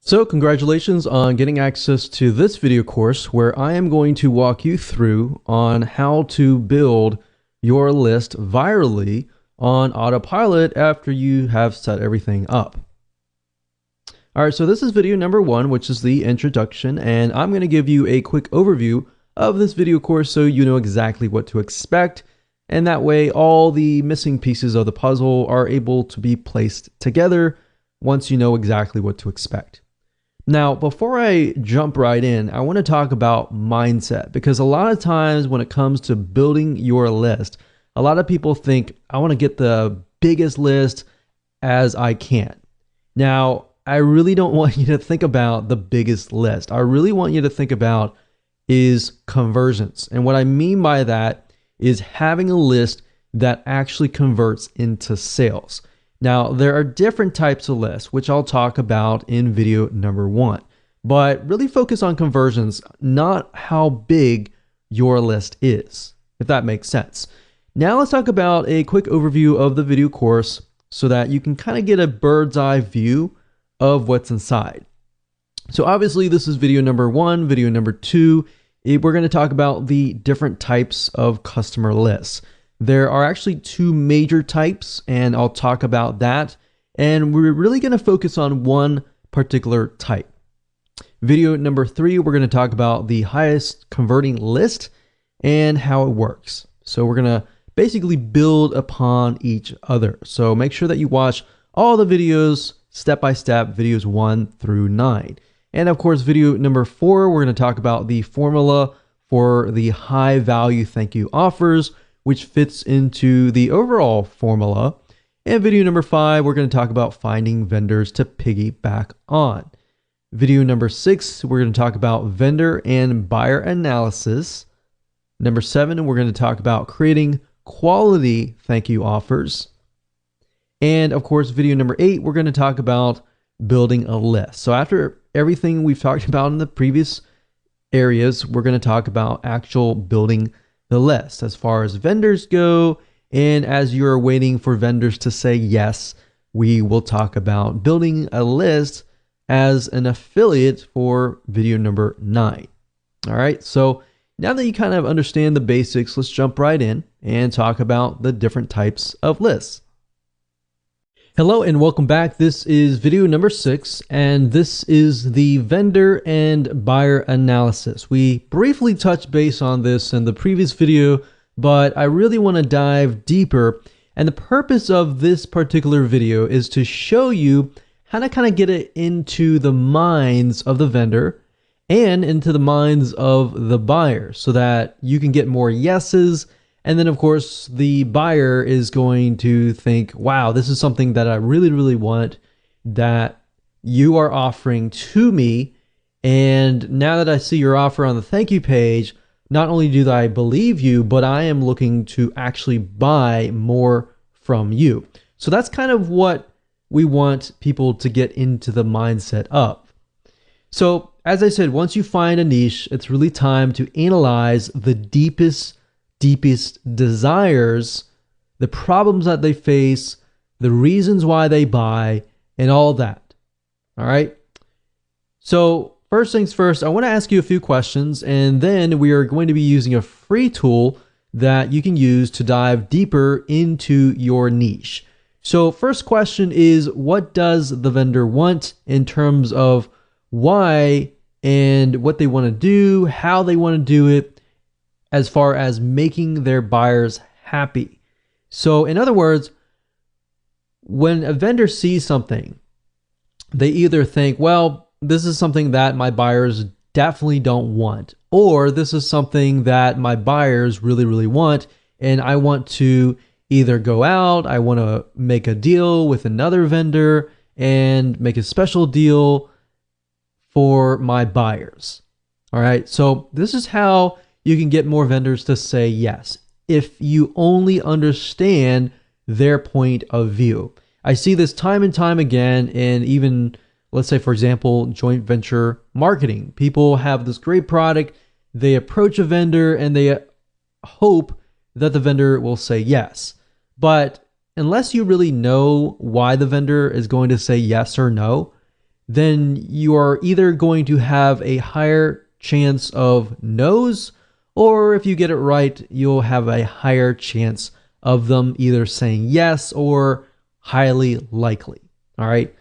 So congratulations on getting access to this video course where I am going to walk you through on how to build your list virally on autopilot after you have set everything up. All right, so this is video number 1, which is the introduction, and I'm going to give you a quick overview of this video course so you know exactly what to expect, and that way all the missing pieces of the puzzle are able to be placed together once you know exactly what to expect. Now, before I jump right in, I want to talk about mindset, because a lot of times when it comes to building your list, a lot of people think, I want to get the biggest list as I can. Now, I really don't want you to think about the biggest list. I really want you to think about is conversions. And what I mean by that is having a list that actually converts into sales. Now, there are different types of lists, which I'll talk about in video number 1, but really focus on conversions, not how big your list is, if that makes sense. Now let's talk about a quick overview of the video course so that you can kind of get a bird's eye view of what's inside. So obviously this is video number 1, video number 2, we're going to talk about the different types of customer lists. There are actually 2 major types, and I'll talk about that. And we're really going to focus on one particular type. Video number 3, we're going to talk about the highest converting list and how it works. So we're going to basically build upon each other. So make sure that you watch all the videos step by step, videos 1 through 9. And of course, video number 4, we're going to talk about the formula for the high value thank you offers, which fits into the overall formula. And video number 5, we're going to talk about finding vendors to piggyback on. Video number 6, we're going to talk about vendor and buyer analysis. Number 7, we're going to talk about creating quality thank you offers. And of course, video number 8, we're going to talk about building a list. So after everything we've talked about in the previous areas, we're going to talk about actual building the list as far as vendors go. And as you're waiting for vendors to say yes, we will talk about building a list as an affiliate for video number 9. All right, so now that you kind of understand the basics, let's jump right in and talk about the different types of lists. Hello and welcome back. This is video number 6, and this is the vendor and buyer analysis. We briefly touched base on this in the previous video, but I really want to dive deeper. And the purpose of this particular video is to show you how to kind of get it into the minds of the vendor and into the minds of the buyer so that you can get more yeses. And then, of course, the buyer is going to think, wow, this is something that I really, really want that you are offering to me. And now that I see your offer on the thank you page, not only do I believe you, but I am looking to actually buy more from you. So that's kind of what we want people to get into the mindset of. So as I said, once you find a niche, it's really time to analyze the deepest desires, the problems that they face, the reasons why they buy, and all that. All right. So first things first, I want to ask you a few questions, and then we are going to be using a free tool that you can use to dive deeper into your niche. So first question is, what does the vendor want in terms of why and what they want to do, how they want to do it, as far as making their buyers happy. So in other words, when a vendor sees something, they either think, well, this is something that my buyers definitely don't want, or this is something that my buyers really, really want, and I want to either go out, I want to make a deal with another vendor and make a special deal for my buyers. All right, so this is how you can get more vendors to say yes if you only understand their point of view. I see this time and time again, and even, let's say, for example, joint venture marketing. People have this great product, they approach a vendor, and they hope that the vendor will say yes. But unless you really know why the vendor is going to say yes or no, then you are either going to have a higher chance of no's, or if you get it right, you'll have a higher chance of them either saying yes or highly likely. All right.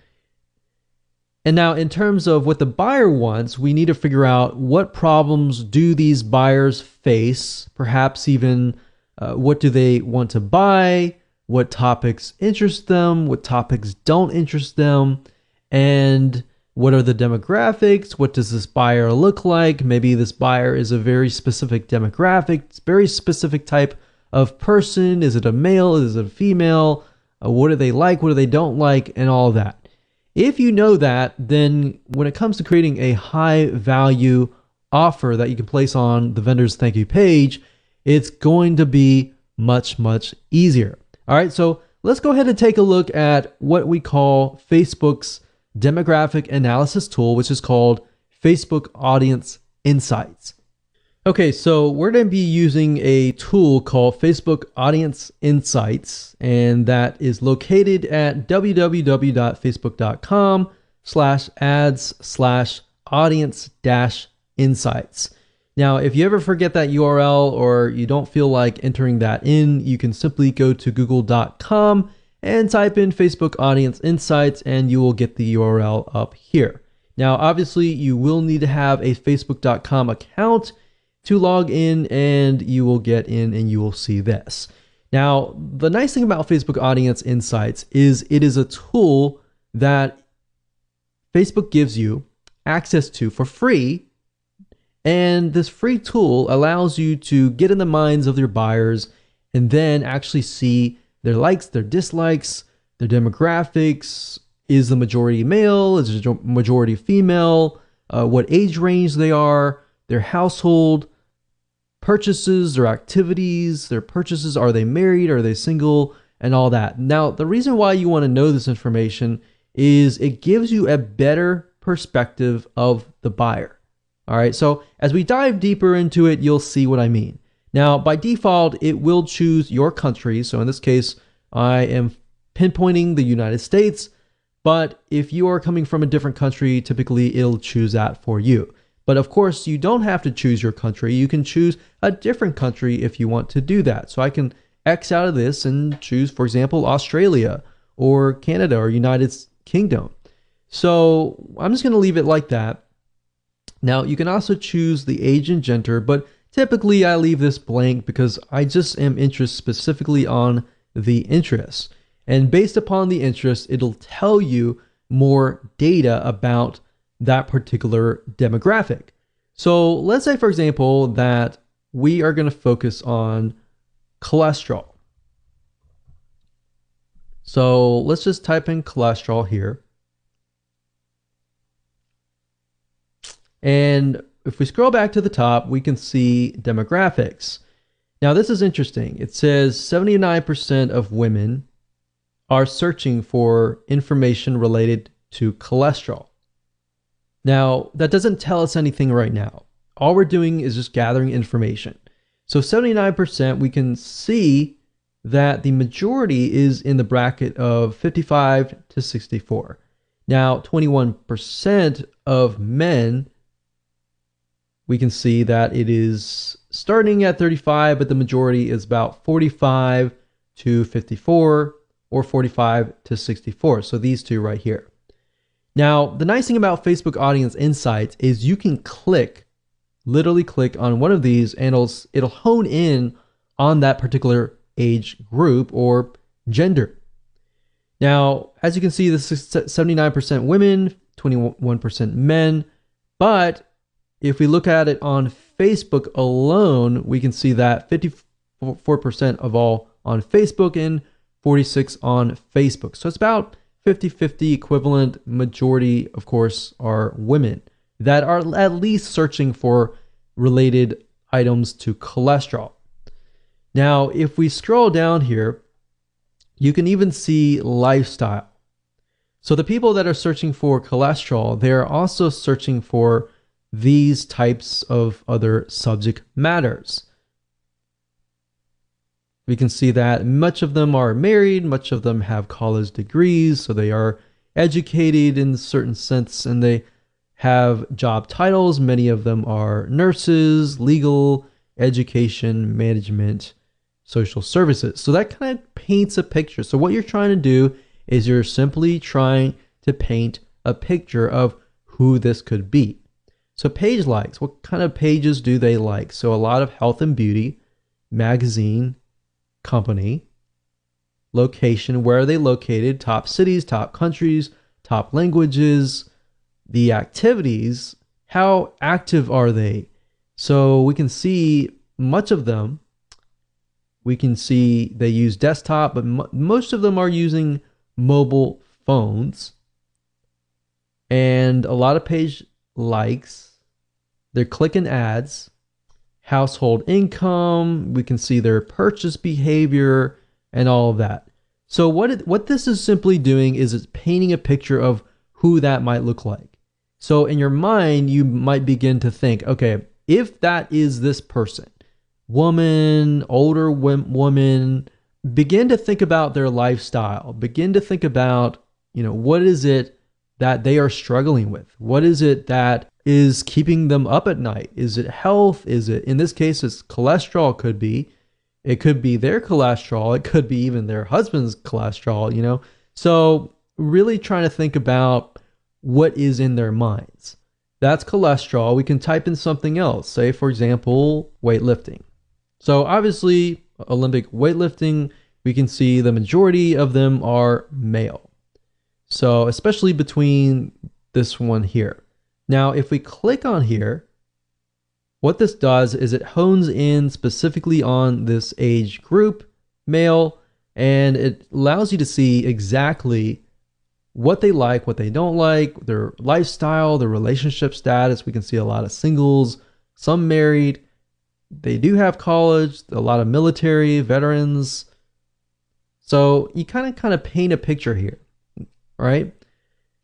And now in terms of what the buyer wants, we need to figure out what problems do these buyers face, perhaps even what do they want to buy, what topics interest them, what topics don't interest them, and what are the demographics, what does this buyer look like. Maybe this buyer is a very specific demographic, very specific type of person. Is it a male? Is it a female? What do they like? What do they don't like? And all of that. If you know that, then when it comes to creating a high value offer that you can place on the vendor's thank you page, it's going to be much, much easier. All right, so let's go ahead and take a look at what we call Facebook's demographic analysis tool, which is called Facebook Audience Insights. Okay, so we're going to be using a tool called Facebook Audience Insights, and that is located at www.facebook.com/ads/audience-insights. Now, if you ever forget that URL or you don't feel like entering that in, you can simply go to google.com and type in Facebook Audience Insights, and you will get the URL up here. Now, obviously, you will need to have a facebook.com account to log in, and you will get in and you will see this. Now, the nice thing about Facebook Audience Insights is it is a tool that Facebook gives you access to for free. And this free tool allows you to get in the minds of your buyers and then actually see their likes, their dislikes, their demographics. Is the majority male? Is the majority female? What age range they are, their household, purchases, their activities, their purchases, are they married, are they single, and all that. Now, the reason why you want to know this information is it gives you a better perspective of the buyer. All right, so as we dive deeper into it, you'll see what I mean. Now, by default, it will choose your country. So in this case, I am pinpointing the United States, but if you are coming from a different country, typically it'll choose that for you. But of course, you don't have to choose your country. You can choose a different country if you want to do that. So I can X out of this and choose, for example, Australia or Canada or United Kingdom. So I'm just going to leave it like that. Now, you can also choose the age and gender, but typically I leave this blank because I just am interested specifically on the interests. And based upon the interest, it'll tell you more data about that particular demographic. So let's say, for example, that we are going to focus on cholesterol. So let's just type in cholesterol here. And if we scroll back to the top, we can see demographics. Now, this is interesting. It says 79% of women are searching for information related to cholesterol. Now, that doesn't tell us anything right now. All we're doing is just gathering information. So 79%, we can see that the majority is in the bracket of 55 to 64. Now, 21% of men, we can see that it is starting at 35, but the majority is about 45 to 54 or 45 to 64. So these two right here. Now, the nice thing about Facebook Audience Insights is you can literally click on one of these and it'll hone in on that particular age group or gender. Now, as you can see, this is 79% women, 21% men, but if we look at it on Facebook alone, we can see that 54% of all on Facebook and 46% on Facebook. So it's about 50-50 equivalent. Majority, of course, are women that are at least searching for related items to cholesterol. Now, if we scroll down here, you can even see lifestyle. So the people that are searching for cholesterol, they're also searching for these types of other subject matters. We can see that much of them are married, much of them have college degrees, so they are educated in a certain sense, and they have job titles. Many of them are nurses, legal, education, management, social services. So that kind of paints a picture. So what you're trying to do is you're simply trying to paint a picture of who this could be. So page likes, what kind of pages do they like? So a lot of health and beauty, magazine, company, location, where are they located, top cities, top countries, top languages, the activities, how active are they? So we can see much of them. We can see they use desktop, but most of them are using mobile phones. And a lot of page likes, they're clicking ads, household income, we can see their purchase behavior and all of that. So what this is simply doing is it's painting a picture of who that might look like. So in your mind, you might begin to think, okay, if that is this person, woman, older woman, begin to think about their lifestyle. Begin to think about, what is it that they are struggling with? What is it that is keeping them up at night? Is it health? Is it, in this case, it's cholesterol, could be. It could be their cholesterol. It could be even their husband's cholesterol, So really trying to think about what is in their minds. That's cholesterol. We can type in something else. Say, for example, weightlifting. So obviously, Olympic weightlifting, we can see the majority of them are male. So especially between this one here. Now, if we click on here, what this does is it hones in specifically on this age group, male, and it allows you to see exactly what they like, what they don't like, their lifestyle, their relationship status. We can see a lot of singles, some married. They do have college, a lot of military, veterans. So you kind of paint a picture here, right?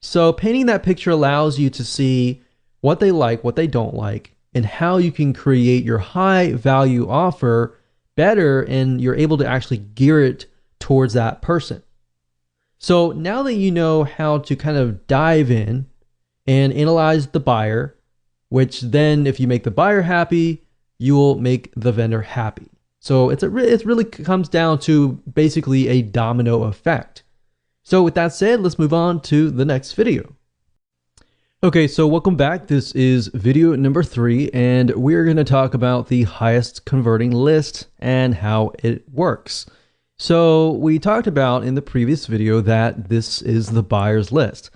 So painting that picture allows you to see what they like, what they don't like, and how you can create your high value offer better, and you're able to actually gear it towards that person. So now that you know how to kind of dive in and analyze the buyer, which then if you make the buyer happy, you will make the vendor happy. So it really comes down to basically a domino effect. So with that said, let's move on to the next video. Okay, so welcome back. This is video number 3, and we're going to talk about the highest converting list and how it works. So we talked about in the previous video that this is the buyer's list.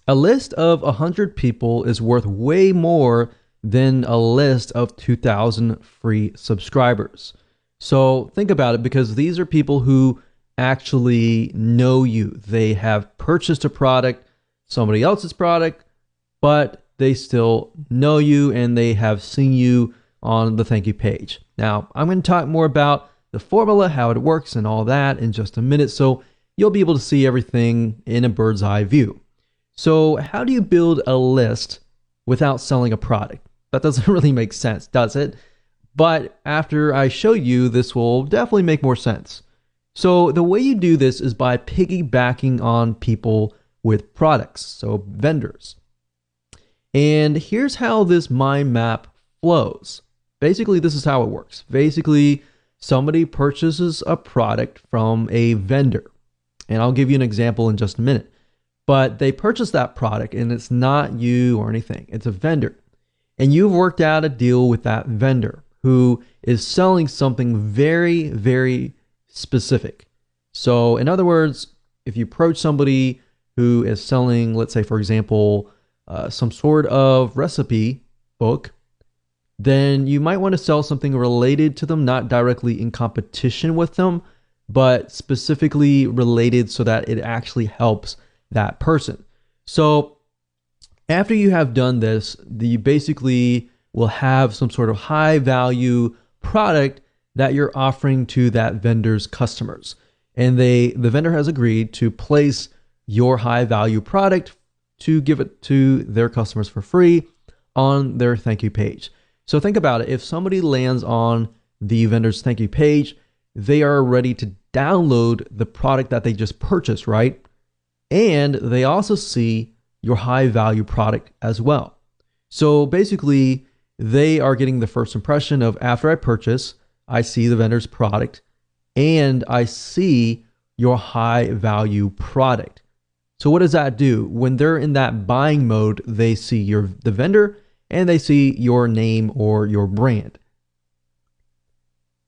A list of 100 people is worth way more than a list of 2,000 free subscribers. So think about it, because these are people who actually know you. They have purchased a product, somebody else's product, but they still know you and they have seen you on the thank you page. Now, I'm going to talk more about the formula, how it works and all that in just a minute, so you'll be able to see everything in a bird's eye view. So how do you build a list without selling a product? That doesn't really make sense, does it? But after I show you, this will definitely make more sense. So the way you do this is by piggybacking on people with products, so vendors. And here's how this mind map flows. Basically, this is how it works. Basically, somebody purchases a product from a vendor. And I'll give you an example in just a minute. But they purchase that product and it's not you or anything. It's a vendor. And you've worked out a deal with that vendor who is selling something very, very specific. So in other words, if you approach somebody who is selling, let's say, for example, some sort of recipe book, then you might want to sell something related to them, not directly in competition with them, but specifically related so that it actually helps that person. So after you have done this, you basically will have some sort of high value product that you're offering to that vendor's customers. And the vendor has agreed to place your high value product to give it to their customers for free on their thank you page. So think about it. If somebody lands on the vendor's thank you page, they are ready to download the product that they just purchased, right? and they also see your high value product as well. So basically, they are getting the first impression of after I purchase, I see the vendor's product and I see your high value product. So what does that do? When they're in that buying mode, they see the vendor and they see your name or your brand.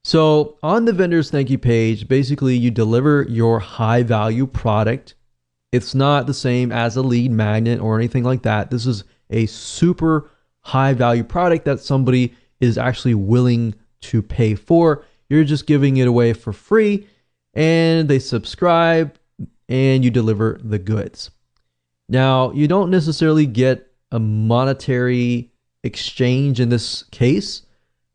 So on the vendor's thank you page, basically you deliver your high value product. It's not the same as a lead magnet or anything like that. This is a super high value product that somebody is actually willing to pay for. You're just giving it away for free and they subscribe and you deliver the goods. Now, you don't necessarily get a monetary exchange in this case,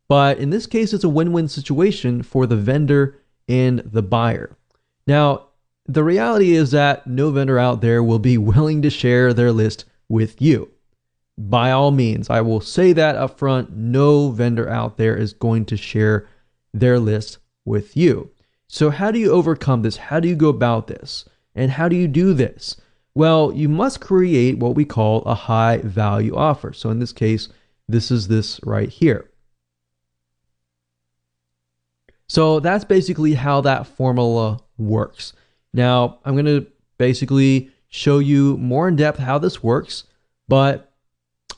but in this case, it's a win-win situation for the vendor and the buyer. Now, the reality is that no vendor out there will be willing to share their list with you. By all means, I will say that up front, no vendor out there is going to share their list with you. So how do you overcome this? How do you go about this? And how do you do this? Well, you must create what we call a high value offer. So in this case, this is this right here. So that's basically how that formula works. Now, I'm going to basically show you more in depth how this works, but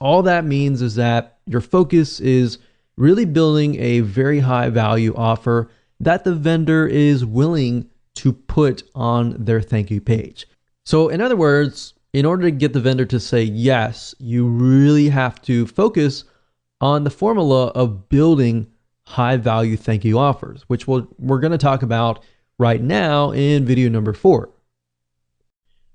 all that means is that your focus is really building a very high value offer that the vendor is willing to put on their thank you page. So in other words, in order to get the vendor to say yes, you really have to focus on the formula of building high value thank you offers, which we're going to talk about right now in video number 4.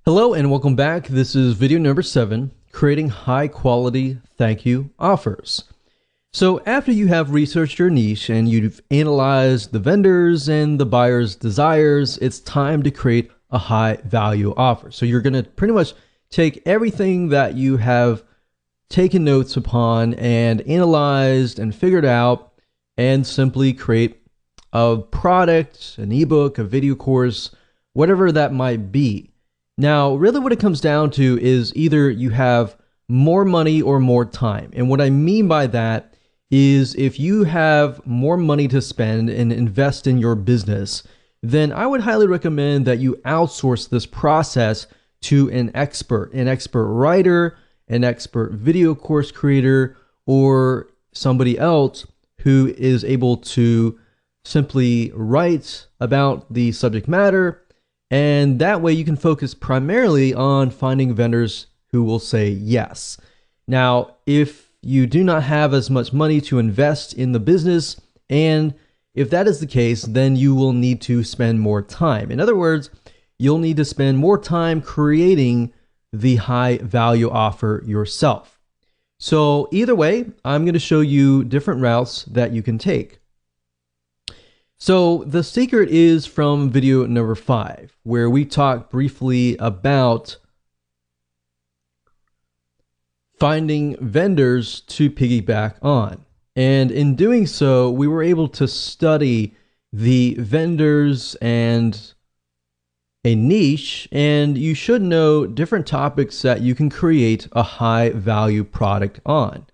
Hello and welcome back. This is video number 7, creating high quality thank you offers. So after you have researched your niche and you've analyzed the vendors and the buyer's desires, it's time to create a high value offer. So you're going to pretty much take everything that you have taken notes upon and analyzed and figured out and simply create a product, an ebook, a video course, whatever that might be. Now, really what it comes down to is either you have more money or more time. And what I mean by that is if you have more money to spend and invest in your business, then I would highly recommend that you outsource this process to an expert writer, an expert video course creator, or somebody else who is able to simply write about the subject matter. And that way you can focus primarily on finding vendors who will say yes. Now, if you do not have as much money to invest in the business, and if that is the case, then you will need to spend more time. In other words, you'll need to spend more time creating the high value offer yourself. So either way, I'm going to show you different routes that you can take. So the secret is from video number 5, where we talked briefly about finding vendors to piggyback on. And in doing so, we were able to study the vendors and a niche, and you should know different topics that you can create a high value product on.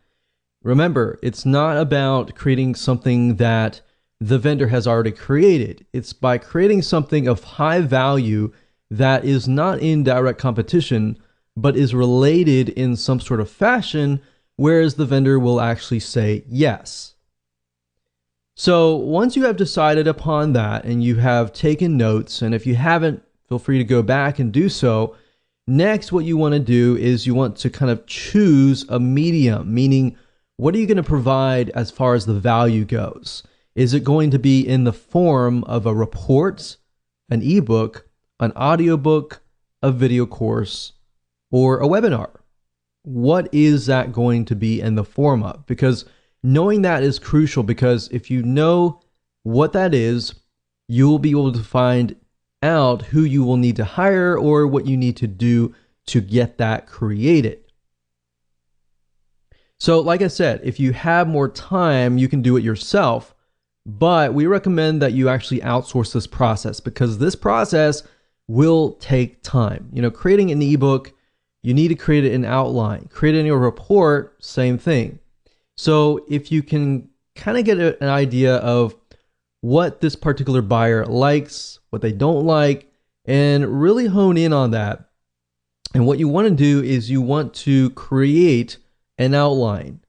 Remember, it's not about creating something that the vendor has already created. It's by creating something of high value that is not in direct competition, but is related in some sort of fashion, whereas the vendor will actually say yes. So once you have decided upon that and you have taken notes, and if you haven't, feel free to go back and do so. Next, what you want to do is you want to kind of choose a medium, meaning what are you going to provide as far as the value goes? Is it going to be in the form of a report, an ebook, an audiobook, a video course, or a webinar? What is that going to be in the form of? Because knowing that is crucial, because if you know what that is, you will be able to find out who you will need to hire or what you need to do to get that created. So like I said, if you have more time, you can do it yourself, but we recommend that you actually outsource this process, because this process will take time. Creating an ebook, you need to create an outline. Creating a report, same thing. So if you can kind of get an idea of what this particular buyer likes, what they don't like, and really hone in on that. And what you want to do is you want to create an outline.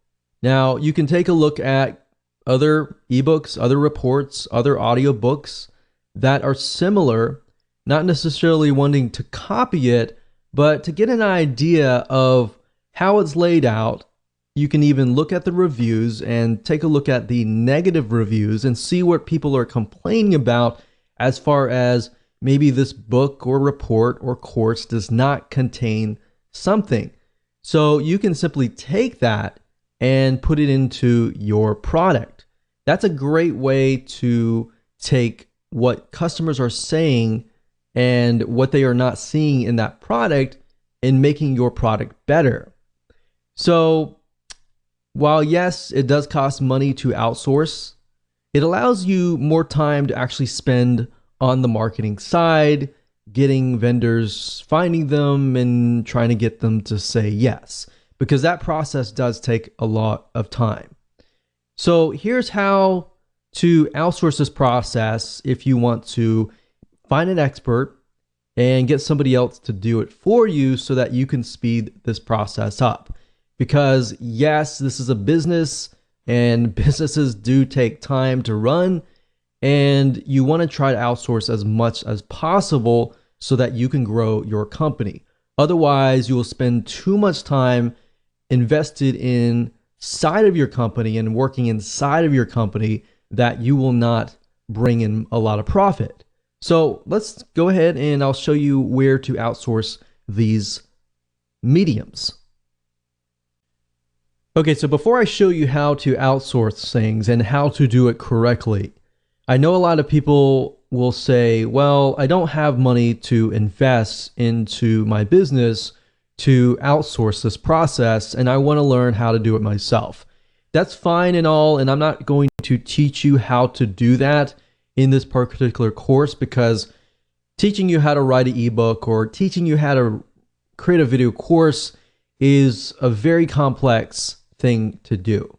Now, you can take a look at other ebooks, other reports, other audiobooks that are similar, not necessarily wanting to copy it, but to get an idea of how it's laid out. You can even look at the reviews and take a look at the negative reviews and see what people are complaining about as far as maybe this book or report or course does not contain something. So you can simply take that and put it into your product. That's a great way to take what customers are saying and what they are not seeing in that product and making your product better. So while yes, it does cost money to outsource, it allows you more time to actually spend on the marketing side, getting vendors, finding them, and trying to get them to say yes, because that process does take a lot of time. So here's how to outsource this process if you want to find an expert and get somebody else to do it for you so that you can speed this process up. Because yes, this is a business and businesses do take time to run, and you want to try to outsource as much as possible so that you can grow your company. Otherwise, you will spend too much time invested inside of your company and working inside of your company that you will not bring in a lot of profit. So let's go ahead and I'll show you where to outsource these mediums. Okay, so before I show you how to outsource things and how to do it correctly, I know a lot of people will say, well, I don't have money to invest into my business to outsource this process, and I want to learn how to do it myself. That's fine and all, and I'm not going to teach you how to do that in this particular course, because teaching you how to write an ebook or teaching you how to create a video course is a very complex thing to do.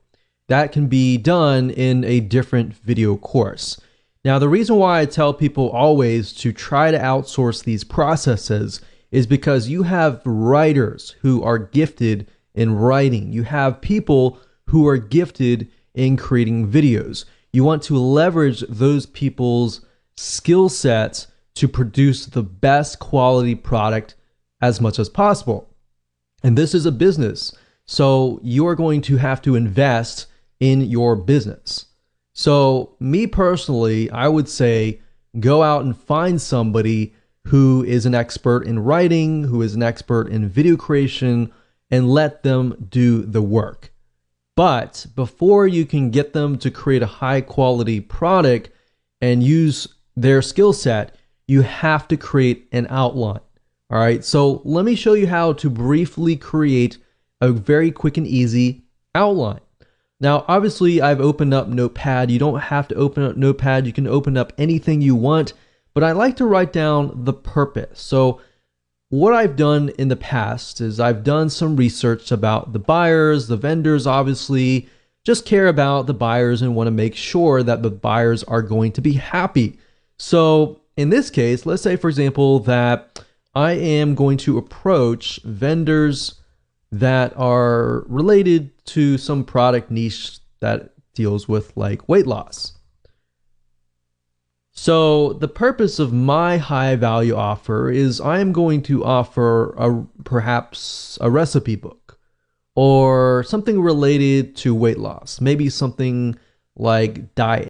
That can be done in a different video course. Now, the reason why I tell people always to try to outsource these processes is because you have writers who are gifted in writing. You have people who are gifted in creating videos. You want to leverage those people's skill sets to produce the best quality product as much as possible. And this is a business, so you are going to have to invest in your business. So me personally, I would say go out and find somebody who is an expert in writing, who is an expert in video creation, and let them do the work. But before you can get them to create a high quality product and use their skill set, you have to create an outline. All right, so let me show you how to briefly create a very quick and easy outline. Now, obviously, I've opened up Notepad. You don't have to open up Notepad. You can open up anything you want, but I like to write down the purpose. So what I've done in the past is I've done some research about the buyers, the vendors, obviously, just care about the buyers and want to make sure that the buyers are going to be happy. So in this case, let's say, for example, that I am going to approach vendors that are related to some product niche that deals with like weight loss. So the purpose of my high value offer is I am going to offer perhaps a recipe book or something related to weight loss, maybe something like diet